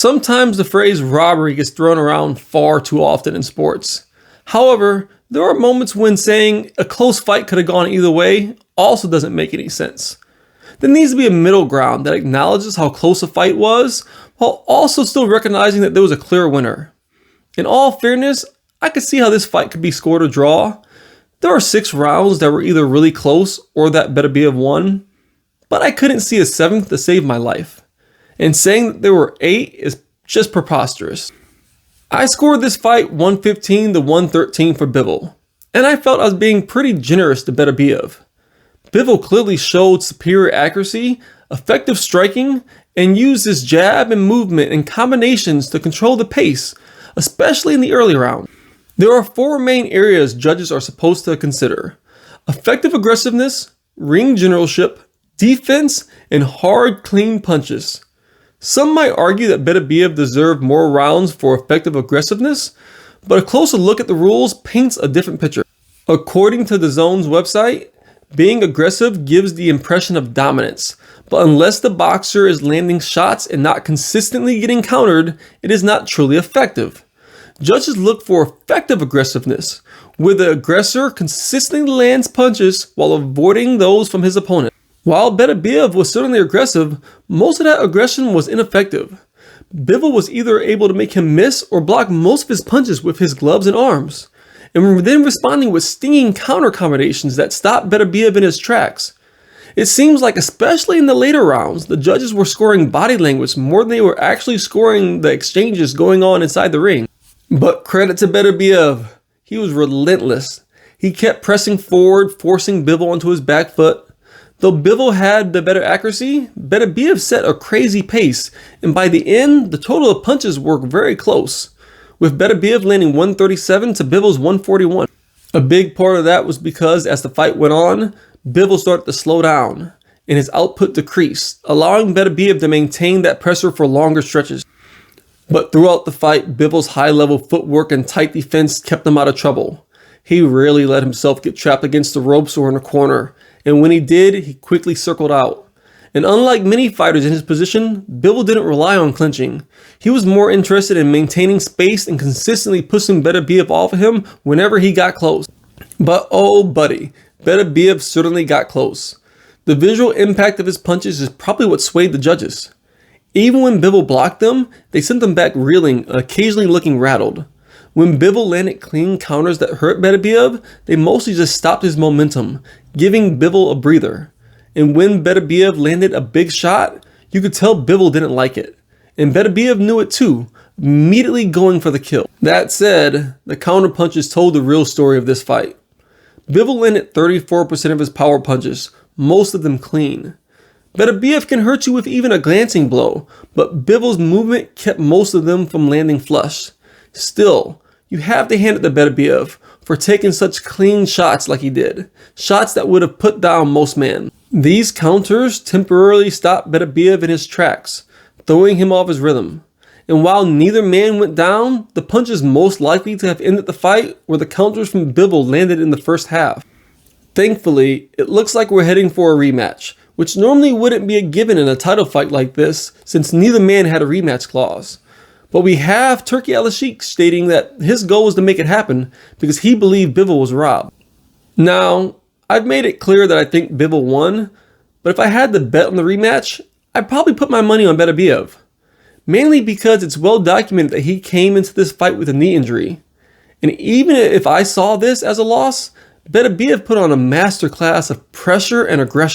Sometimes the phrase robbery gets thrown around far too often in sports. However, there are moments when saying a close fight could have gone either way also doesn't make any sense. There needs to be a middle ground that acknowledges how close a fight was, while also still recognizing that there was a clear winner. In all fairness, I could see how this fight could be scored a draw. There are 6 rounds that were either really close or that Beterbiev won, but I couldn't see a 7th to save my life. And saying that there were 8 is just preposterous. I scored this fight 115 to 113 for Bivol, and I felt I was being pretty generous to Beterbiev. Bivol clearly showed superior accuracy, effective striking, and used his jab and movement and combinations to control the pace, especially in the early round. There are 4 main areas judges are supposed to consider: effective aggressiveness, ring generalship, defense, and hard, clean punches. Some might argue that Beterbiev deserved more rounds for effective aggressiveness, but a closer look at the rules paints a different picture. According to the Zone's website, being aggressive gives the impression of dominance, but unless the boxer is landing shots and not consistently getting countered, it is not truly effective. Judges look for effective aggressiveness, where the aggressor consistently lands punches while avoiding those from his opponent. While Beterbiev was certainly aggressive, most of that aggression was ineffective. Bivol was either able to make him miss or block most of his punches with his gloves and arms, and then responding with stinging counter combinations that stopped Beterbiev in his tracks. It seems like, especially in the later rounds, the judges were scoring body language more than they were actually scoring the exchanges going on inside the ring. But credit to Beterbiev, he was relentless. He kept pressing forward, forcing Bivol onto his back foot. Though Bivol had the better accuracy, Beterbiev set a crazy pace, and by the end, the total of punches were very close, with Beterbiev landing 137 to Bivol's 141. A big part of that was because as the fight went on, Bivol started to slow down, and his output decreased, allowing Beterbiev to maintain that pressure for longer stretches. But throughout the fight, Bivol's high-level footwork and tight defense kept him out of trouble. He rarely let himself get trapped against the ropes or in a corner, and when he did, he quickly circled out. And unlike many fighters in his position, Bivol didn't rely on clinching. He was more interested in maintaining space and consistently pushing Beterbiev off of him whenever he got close. But oh buddy, Beterbiev certainly got close. The visual impact of his punches is probably what swayed the judges. Even when Bivol blocked them, they sent them back reeling, occasionally looking rattled. When Bivol landed clean counters that hurt Beterbiev, they mostly just stopped his momentum, giving Bivol a breather. And when Beterbiev landed a big shot, you could tell Bivol didn't like it. And Beterbiev knew it too, immediately going for the kill. That said, the counter punches told the real story of this fight. Bivol landed 34% of his power punches, most of them clean. Beterbiev can hurt you with even a glancing blow, but Bivol's movement kept most of them from landing flush. Still, you have to hand it to Beterbiev for taking such clean shots like he did, shots that would have put down most men. These counters temporarily stopped Beterbiev in his tracks, throwing him off his rhythm. And while neither man went down, the punches most likely to have ended the fight were the counters from Bivol landed in the first half. Thankfully, it looks like we're heading for a rematch, which normally wouldn't be a given in a title fight like this since neither man had a rematch clause. But we have Turki Alalshikh stating that his goal was to make it happen because he believed Bivol was robbed. Now, I've made it clear that I think Bivol won, but if I had to bet on the rematch, I'd probably put my money on Beterbiev. Mainly because it's well documented that he came into this fight with a knee injury. And even if I saw this as a loss, Beterbiev put on a masterclass of pressure and aggression.